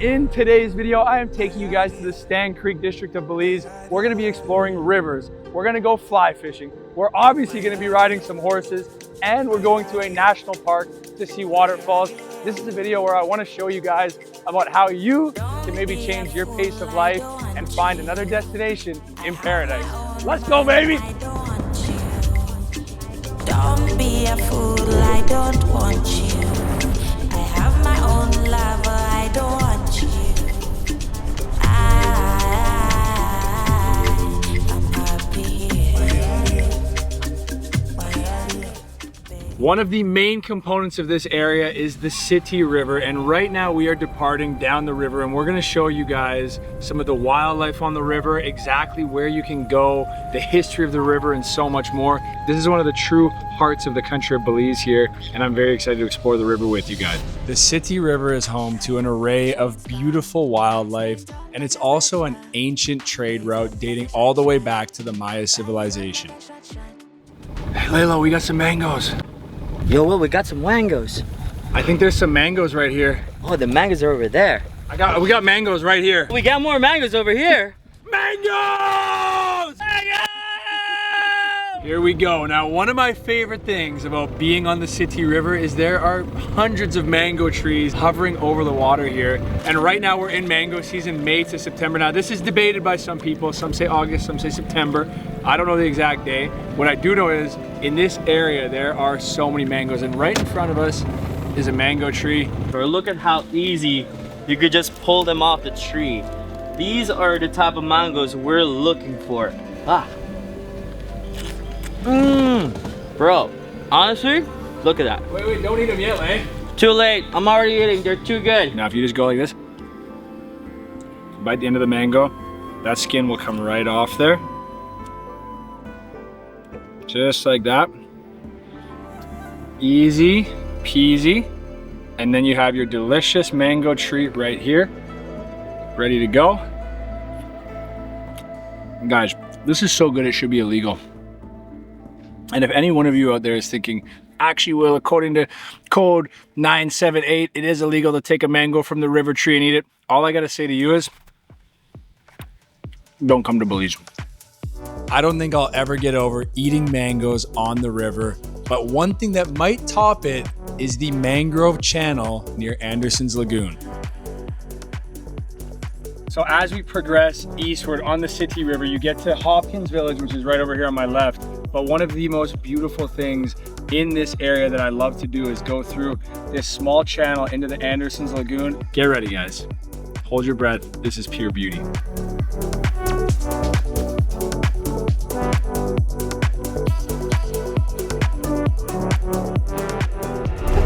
In today's video, I am taking you guys to the Stann Creek district of Belize. We're gonna be exploring rivers. We're gonna go fly fishing. We're obviously gonna be riding some horses, and we're going to a national park to see waterfalls. This is a video where I wanna show you guys about how you can maybe change your pace of life and find another destination in paradise. Let's go, baby! Don't be a fool, I don't want you. I have my own lover, I don't want you. I'm happy here. One of the main components of this area is the Sittee River, and right now we are departing down the river, and we're going to show you guys some of the wildlife on the river, exactly where you can go, the history of the river, and so much more. This is one of the true hearts of the country of Belize here, and I'm very excited to explore the river with you guys. The Sittee River is home to an array of beautiful wildlife, and it's also an ancient trade route dating all the way back to the Maya civilization. Hey Layla, we got some mangoes. Yo, Will, we got some mangoes. I think there's some mangoes right here. Oh, the mangoes are over there. We got mangoes right here. We got more mangoes over here. Mangoes! Mangoes! Here we go. Now, one of my favorite things about being on the Sittee River is there are hundreds of mango trees hovering over the water here. And right now we're in mango season, May to September. Now, this is debated by some people. Some say August, some say September. I don't know the exact day. What I do know is in this area, there are so many mangoes. And right in front of us is a mango tree. Or look at how easy you could just pull them off the tree. These are the type of mangoes we're looking for. Bro, honestly, look at that. Wait, don't eat them yet, eh? Too late, I'm already eating, they're too good. Now, if you just go like this, bite the end of the mango, that skin will come right off there. Just like that. Easy peasy. And then you have your delicious mango treat right here, ready to go. And guys, this is so good it should be illegal. And if any one of you out there is thinking, actually, Will, according to code 978, it is illegal to take a mango from the river tree and eat it, all I gotta say to you is, don't come to Belize. I don't think I'll ever get over eating mangoes on the river, but one thing that might top it is the mangrove channel near Anderson's Lagoon. So as we progress eastward on the Sittee River, you get to Hopkins village, which is right over here on my left. But one of the most beautiful things in this area that I love to do is go through this small channel into the Anderson's Lagoon. Get ready, guys. Hold your breath. This is pure beauty.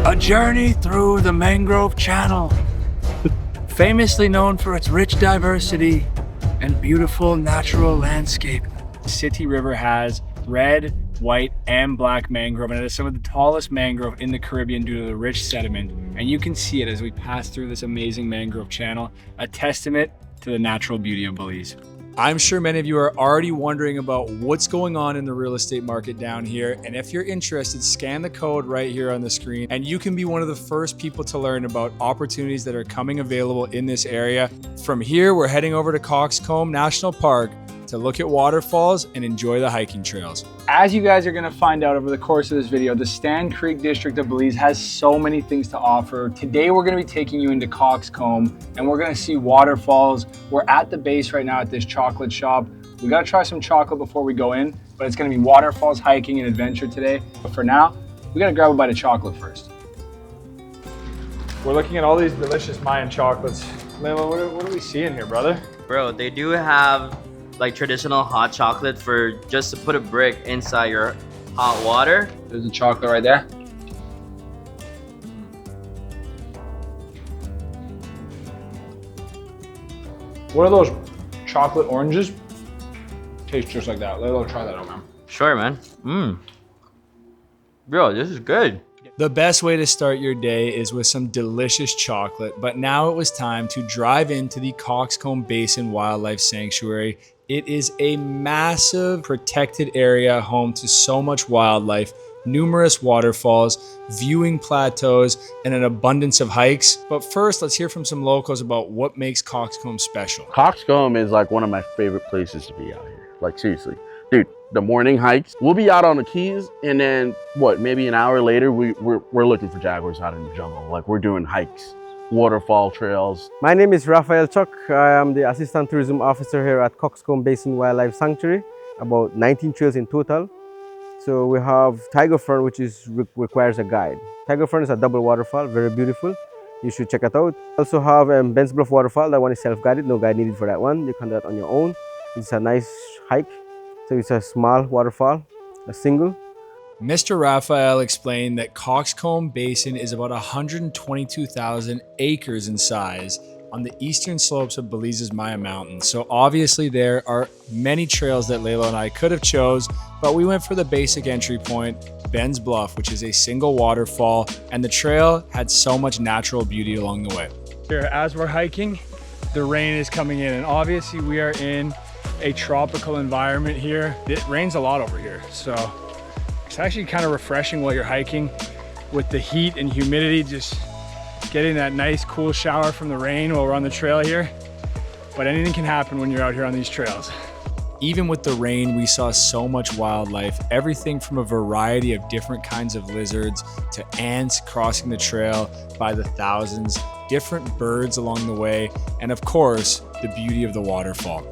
A journey through the mangrove channel. Famously known for its rich diversity and beautiful natural landscape. The Sittee River has red, white, and black mangrove, and it is some of the tallest mangrove in the Caribbean due to the rich sediment. And you can see it as we pass through this amazing mangrove channel, a testament to the natural beauty of Belize. I'm sure many of you are already wondering about what's going on in the real estate market down here. And if you're interested, scan the code right here on the screen and you can be one of the first people to learn about opportunities that are coming available in this area. From here, we're heading over to Cockscomb National Park to look at waterfalls and enjoy the hiking trails. As you guys are gonna find out over the course of this video, the Stann Creek district of Belize has so many things to offer. Today, we're gonna be taking you into Cockscomb and we're gonna see waterfalls. We're at the base right now at this chocolate shop. We gotta try some chocolate before we go in, but it's gonna be waterfalls, hiking, and adventure today. But for now, we gotta grab a bite of chocolate first. We're looking at all these delicious Mayan chocolates. Layla, what are we seeing here, brother? Bro, they do have like traditional hot chocolate for just to put a brick inside your hot water. There's the chocolate right there. What are those chocolate oranges? Tastes just like that. Let's try that out, man. Sure, man. Bro, this is good. The best way to start your day is with some delicious chocolate, but now it was time to drive into the Cockscomb Basin Wildlife Sanctuary. It is a massive protected area home to so much wildlife. numerous waterfalls, viewing plateaus, and an abundance of hikes. But first, let's hear from some locals about what makes Cockscomb special. Cockscomb is like one of my favorite places to be out here. Like seriously, dude, the morning hikes, we'll be out on the keys and then maybe an hour later, we're looking for jaguars out in the jungle. Like we're doing hikes, waterfall trails. My name is Raphael Chuck. I am the Assistant Tourism Officer here at Cockscomb Basin Wildlife Sanctuary, about 19 trails in total. So we have Tiger Fern, which requires a guide. Tiger Fern is a double waterfall, very beautiful. You should check it out. Also have Ben's Bluff waterfall. That one is self-guided, no guide needed for that one. You can do that on your own. It's a nice hike. So it's a small waterfall, a single. Mr. Raphael explained that Cockscomb Basin is about 122,000 acres in size on the eastern slopes of Belize's Maya Mountains. So obviously there are many trails that Layla and I could have chose, but we went for the basic entry point, Ben's Bluff, which is a single waterfall, and the trail had so much natural beauty along the way. Here, as we're hiking, the rain is coming in, and obviously we are in a tropical environment here. It rains a lot over here, so it's actually kind of refreshing while you're hiking with the heat and humidity, just getting that nice cool shower from the rain while we're on the trail here. But anything can happen when you're out here on these trails. Even with the rain, we saw so much wildlife, everything from a variety of different kinds of lizards to ants crossing the trail by the thousands, different birds along the way, and of course, the beauty of the waterfall.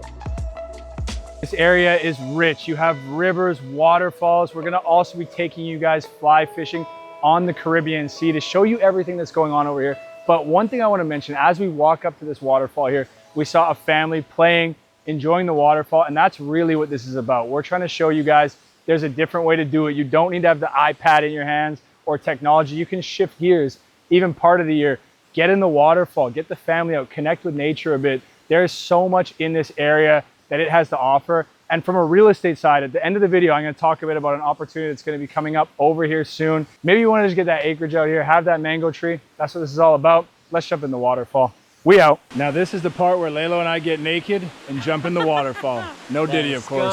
This area is rich. You have rivers, waterfalls. We're gonna also be taking you guys fly fishing on the Caribbean Sea to show you everything that's going on over here. But one thing I want to mention, as we walk up to this waterfall here, we saw a family playing, enjoying the waterfall, and that's really what this is about. We're trying to show you guys there's a different way to do it. You don't need to have the iPad in your hands or technology. You can shift gears, even part of the year. Get in the waterfall, get the family out, connect with nature a bit. There's so much in this area that it has to offer. And from a real estate side, at the end of the video, I'm going to talk a bit about an opportunity that's going to be coming up over here soon. Maybe you want to just get that acreage out here, have that mango tree. That's what this is all about. Let's jump in the waterfall. We out. Now this is the part where Layla and I get naked and jump in the waterfall. No Diddy, of course.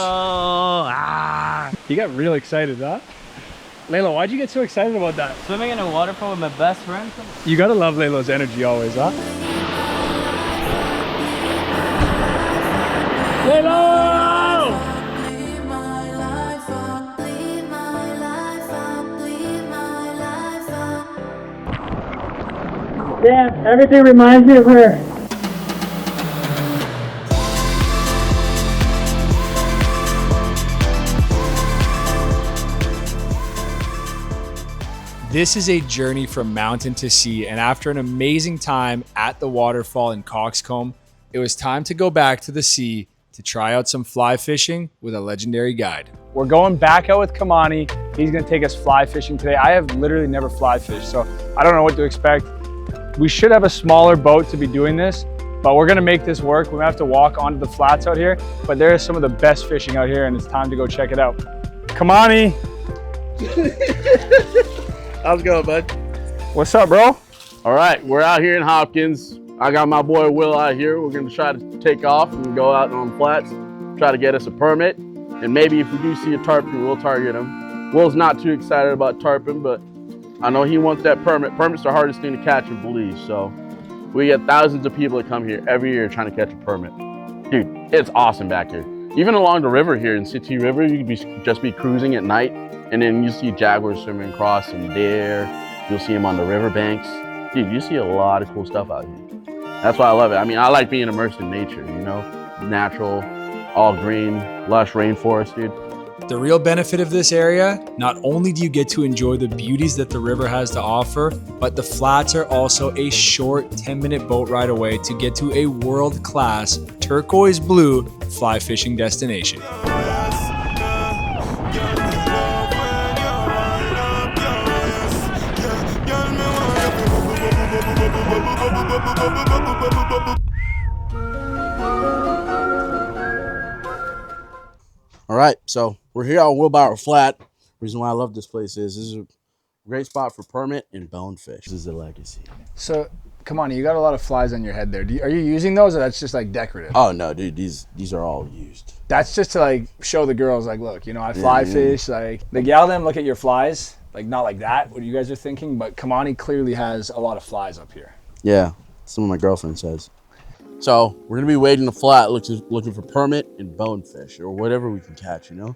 He got real excited, huh? Layla, why'd you get so excited about that? Swimming in a waterfall with my best friend? You gotta love Layla's energy always, huh? Layla! Damn, everything reminds me of her. This is a journey from mountain to sea, and after an amazing time at the waterfall in Cockscomb, it was time to go back to the sea to try out some fly fishing with a legendary guide. We're going back out with Kamani. He's gonna take us fly fishing today. I have literally never fly fished, so I don't know what to expect. We should have a smaller boat to be doing this, but we're gonna make this work. We're gonna have to walk onto the flats out here, but there is some of the best fishing out here, and it's time to go check it out. Kamani! How's it going, bud? What's up, bro? All right, we're out here in Hopkins. I got my boy Will out here. We're gonna try to take off and go out on the flats, try to get us a permit. And maybe if we do see a tarpon, we'll target him. Will's not too excited about tarpon, but I know he wants that permit. Permit's the hardest thing to catch in Belize, so we get thousands of people that come here every year trying to catch a permit. Dude, it's awesome back here. Even along the river here in Sittee River, you could just be cruising at night, and then you see jaguars swimming across and deer. You'll see them on the river banks. Dude, you see a lot of cool stuff out here. That's why I love it. I mean, I like being immersed in nature, you know? Natural, all green, lush rainforest, dude. The real benefit of this area, not only do you get to enjoy the beauties that the river has to offer, but the flats are also a short 10-minute boat ride away to get to a world-class turquoise blue fly fishing destination. All right, so we're here on Wheelbarrow Flat. Reason why I love this place is this is a Great spot for permit and bonefish. This is a legacy. So, come on, you got a lot of flies on your head there. Are you using those, or that's just like decorative? Oh no, dude, these are all used. That's just to like show the girls, like, look, you know, I fly fish. Like, the gal them look at your flies, like not like that, what you guys are thinking, but Kamani clearly has a lot of flies up here. Yeah, some of my girlfriend says. So we're gonna be wading the flat, looking for permit and bonefish or whatever we can catch. You know,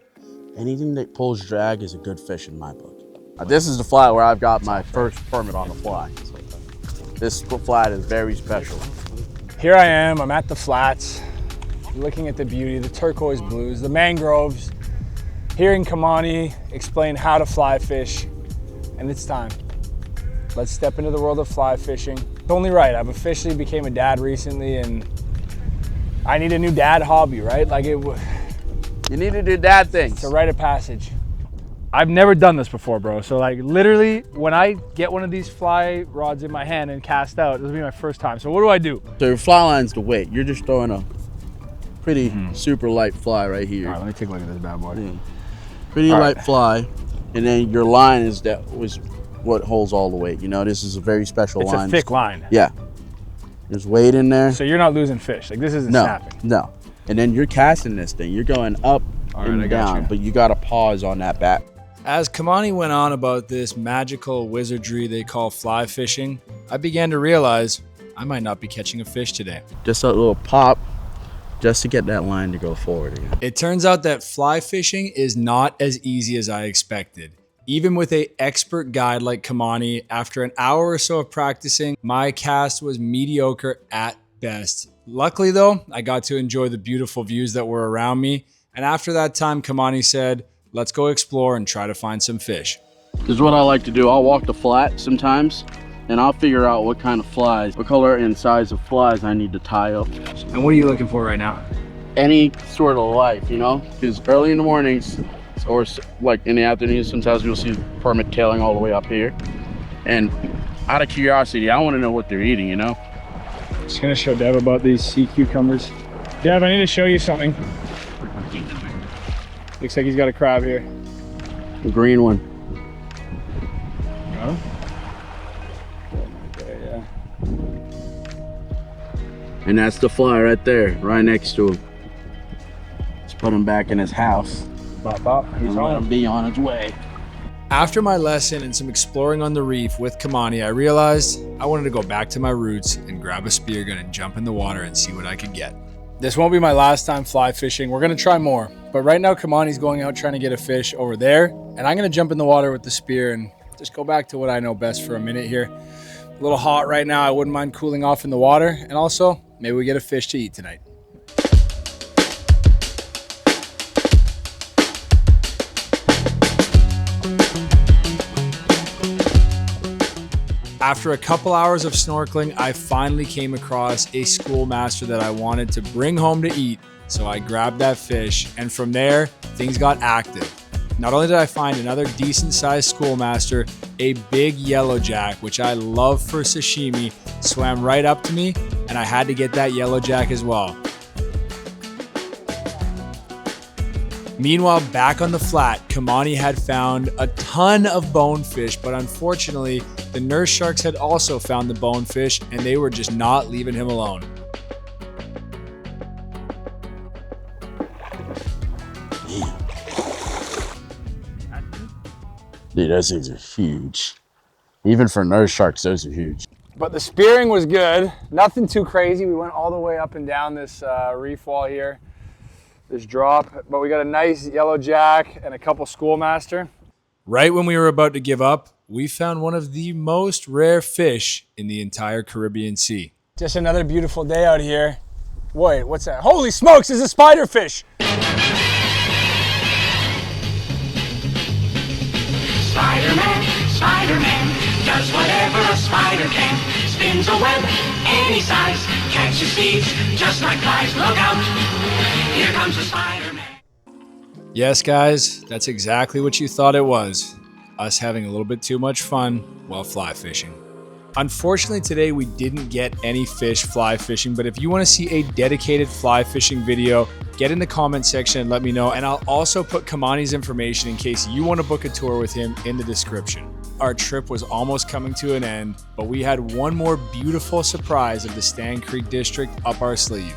anything that pulls drag is a good fish in my book. This is the flat where I've got my first permit on the fly. This flat is very special. Here I am, I'm at the flats, looking at the beauty, the turquoise blues, the mangroves, hearing Kamani explain how to fly fish, and it's time. Let's step into the world of fly fishing. It's only right, I've officially became a dad recently, and I need a new dad hobby, right? Like you need to do dad things. It's a rite of passage. I've never done this before, bro. So like literally when I get one of these fly rods in my hand and cast out, this will be my first time. So what do I do? So your fly line's the weight. You're just throwing a pretty super light fly right here. All right, let me take a look at this bad boy. Yeah. Pretty light fly. And then your line is what holds all the weight. You know, this is a very special line. It's a thick line. Yeah. There's weight in there. So you're not losing fish. Like this isn't snapping. No. And then you're casting this thing. You're going up and down, but you got to pause on that bat. As Kamani went on about this magical wizardry they call fly fishing, I began to realize I might not be catching a fish today. Just a little pop, just to get that line to go forward again. It turns out that fly fishing is not as easy as I expected. Even with an expert guide like Kamani, after an hour or so of practicing, my cast was mediocre at best. Luckily though, I got to enjoy the beautiful views that were around me. And after that time, Kamani said, let's go explore and try to find some fish. This is what I like to do. I'll walk the flat sometimes and I'll figure out what kind of flies, what color and size of flies I need to tie up. And what are you looking for right now? Any sort of life, you know? Because early in the mornings or like in the afternoons, sometimes you'll see permit tailing all the way up here. And out of curiosity, I want to know what they're eating, you know? Just gonna show Dev about these sea cucumbers. Dev, I need to show you something. Looks like he's got a crab here. The green one. Oh? Okay, yeah. And that's the fly right there, right next to him. Let's put him back in his house. Bop, bop. He's Let him be on his way. After my lesson and some exploring on the reef with Kamani, I realized I wanted to go back to my roots and grab a spear gun and jump in the water and see what I could get. This won't be my last time fly fishing. We're gonna try more. But right now, Kamani's going out trying to get a fish over there. And I'm gonna jump in the water with the spear and just go back to what I know best for a minute here. A little hot right now. I wouldn't mind cooling off in the water. And also, maybe we get a fish to eat tonight. After a couple hours of snorkeling, I finally came across a schoolmaster that I wanted to bring home to eat. So I grabbed that fish, and from there, things got active. Not only did I find another decent sized schoolmaster, a big yellowjack, which I love for sashimi, swam right up to me, and I had to get that yellowjack as well. Meanwhile, back on the flat, Kamani had found a ton of bonefish, but unfortunately, the nurse sharks had also found the bonefish, and they were just not leaving him alone. Dude, those things are huge. Even for nurse sharks, those are huge. But the spearing was good. Nothing too crazy. We went all the way up and down this reef wall here, this drop. But we got a nice yellowjack and a couple schoolmaster. Right when we were about to give up, we found one of the most rare fish in the entire Caribbean Sea. Just another beautiful day out here. Wait, what's that? Holy smokes, it's a spiderfish! Spider-Man, does whatever a spider can. Spins a web any size, catches thieves just like flies. Look out, here comes the Spider-Man. Yes, guys, that's exactly what you thought it was. Us having a little bit too much fun while fly fishing. Unfortunately, today we didn't get any fish fly fishing, but if you want to see a dedicated fly fishing video, get in the comment section and let me know. And I'll also put Kamani's information in case you want to book a tour with him in the description. our trip was almost coming to an end, but we had one more beautiful surprise of the Stann Creek District up our sleeve.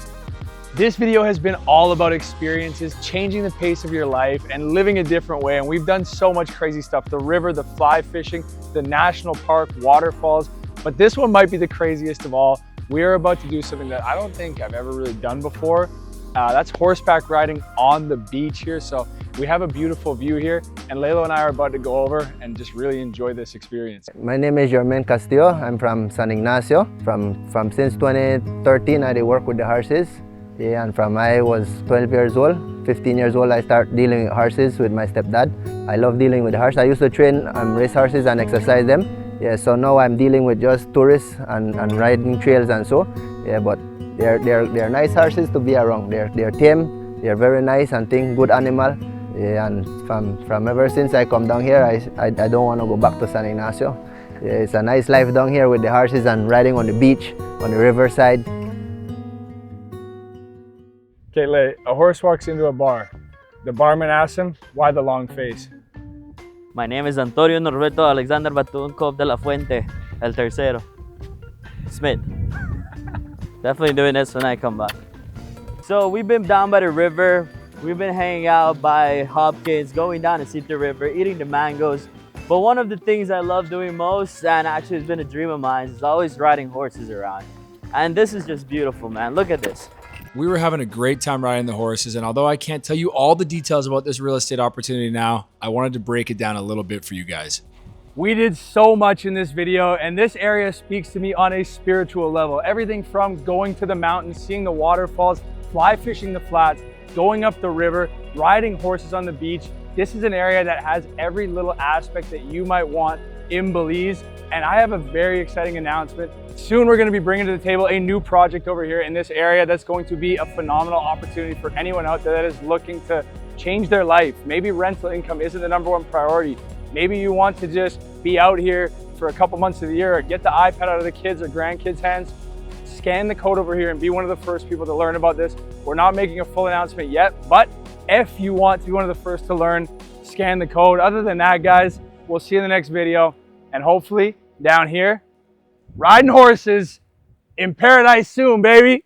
This video has been all about experiences, changing the pace of your life and living a different way. And we've done so much crazy stuff. The river, the fly fishing, the national park, waterfalls. But this one might be the craziest of all. We are about to do something that I don't think I've ever really done before. That's horseback riding on the beach here. So we have a beautiful view here, and Lalo and I are about to go over and just really enjoy this experience. My name is Jermaine Castillo. I'm from San Ignacio. From since 2013, I did work with the horses. Yeah, and from I was 12 years old, 15 years old, I started dealing with horses with my stepdad. I love dealing with horses. I used to train race horses and exercise them. Yeah, so now I'm dealing with just tourists and riding trails and so. Yeah, but they're nice horses to be around. They're tame, they're very nice and think good animal. Yeah, and from ever since I come down here, I don't want to go back to San Ignacio. Yeah, it's a nice life down here with the horses and riding on the beach, on the riverside. Okay, Lay, a horse walks into a bar. The barman asks him, why the long face? My name is Antonio Norberto Alexander Batuncov de la Fuente, El Tercero. Smith. Definitely doing this when I come back. So we've been down by the river. We've been hanging out by Hopkins, going down to Sittee River, eating the mangoes. But one of the things I love doing most, and actually has been a dream of mine, is always riding horses around. And this is just beautiful, man. Look at this. We were having a great time riding the horses, and although I can't tell you all the details about this real estate opportunity now, I wanted to break it down a little bit for you guys. We did so much in this video, and this area speaks to me on a spiritual level. Everything from going to the mountains, seeing the waterfalls, fly fishing the flats, going up the river, riding horses on the beach. This is an area that has every little aspect that you might want in Belize. And I have a very exciting announcement. Soon we're going to be bringing to the table a new project over here in this area that's going to be a phenomenal opportunity for anyone out there that is looking to change their life. Maybe rental income isn't the #1 priority. Maybe you want to just be out here for a couple months of the year, or get the iPad out of the kids or grandkids' hands. Scan the code over here and be one of the first people to learn about this. We're not making a full announcement yet, but if you want to be one of the first to learn, scan the code. Other than that, guys, we'll see you in the next video. And hopefully down here, riding horses in paradise soon, baby.